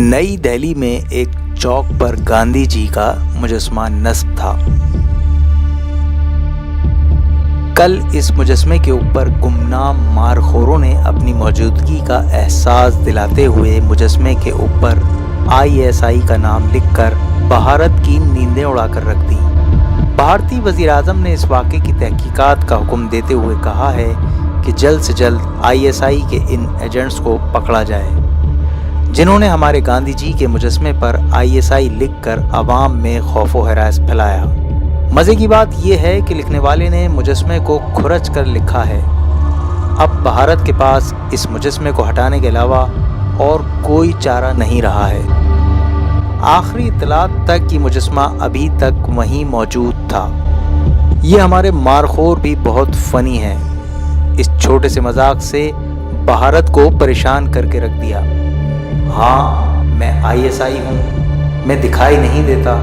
नई दिल्ली में एक चौक पर गांधी जी का मुजस्मा नस्ब था। कल इस मुजस्मे के ऊपर गुमनाम मारखोरों ने अपनी मौजूदगी का एहसास दिलाते हुए मुजस्मे के ऊपर ISI का नाम लिखकर भारत की नींदें उड़ाकर रख दी। भारतीय वज़ीर-ए-आज़म ने इस वाक़े की तहकीकात का हुक्म देते हुए कहा है कि जल्द से जल्द ISI के इन एजेंट्स को पकड़ा जाए जिन्होंने हमारे गांधी जी के मुजस्मे पर ISI लिखकर आवाम में खौफ व हरास फैलाया। मज़े की बात यह है कि लिखने वाले ने मुजस्मे को खुरच कर लिखा है। अब भारत के पास इस मुजस्मे को हटाने के अलावा और कोई चारा नहीं रहा है। आखिरी इत्तलात तक कि मुजस्मा अभी तक वहीं मौजूद था। ये हमारे मारखोर भी बहुत फ़नी है। इस छोटे से मजाक से भारत को परेशान करके रख दिया। हाँ, मैं ISI हूँ, मैं दिखाई नहीं देता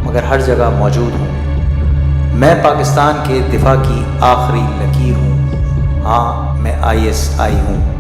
मगर हर जगह मौजूद हूँ। मैं पाकिस्तान के दिफा की आखिरी लकीर हूँ। हाँ, मैं ISI हूँ।